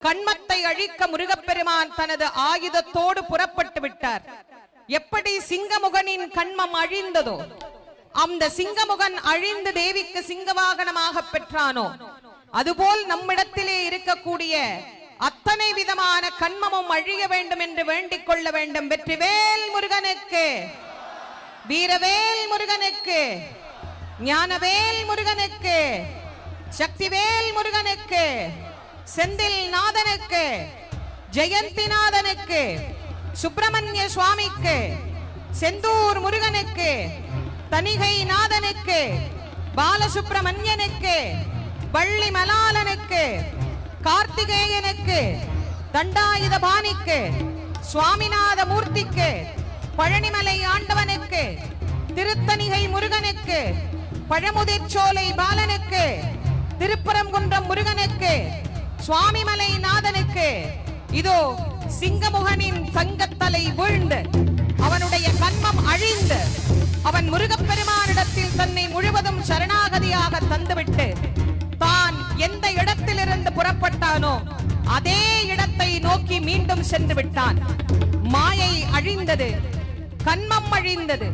கண்மத்தை அழிக்க முருகப்பெருமான் தனது ஆயுதத்தோடு புறப்பட்டு விட்டார். எப்படி சிங்கமுகனின் கண்மம் அழிந்ததோ, அந்த சிங்கமுகன் அழிந்து தேவிக்கு சிங்கவாகனமாக பெற்றானோ, அதுபோல் நம்மிடத்திலே இருக்கக்கூடிய அத்தனை விதமான கண்மமும் அழிய வேண்டும் என்று வேண்டிக் கொள்ள வேண்டும். வெற்றிவேல் முருகனுக்கு, வீரவேல் முருகனுக்கு, ஞானவேல் முருகனுக்கு, சக்திவேல் முருகனுக்கு, செந்தில் நாதனுக்கு, ஜெயந்திநாதனுக்கு, சுப்பிரமணிய சுவாமிக்கு, செந்தூர் முருகனுக்கு, தணிகை நாதனுக்கு, பாலசுப்பிரமணியனுக்கு, வள்ளி மலாலனுக்கு, கார்த்திகேயனுக்கு, தண்டாயுதபாணிக்கு, சுவாமிநாத மூர்த்திக்கு, பழனிமலை ஆண்டவனுக்கு, திருத்தணிகை முருகனுக்கு, பழமுதிர்ச்சோலை பாலனுக்கு, திருப்பரங்குன்றம் முருகனுக்கு, சுவாமிமலை நாதனுக்கு, இதோ சிங்கமுகனின் சங்கத்தலை வீழ்ந்து அவனுடைய கண்மம் அழிந்து அவன் முருகப்பெருமானிடத்தில் தன்னை முழுவதும் சரணாகதியாக தந்துவிட்டு தான் எந்த இடத்திலிருந்து புறப்பட்டானோ அதே இடத்தை நோக்கி மீண்டும் சென்று விட்டான். மாயை அழிந்தது, கண்மம் அழிந்தது,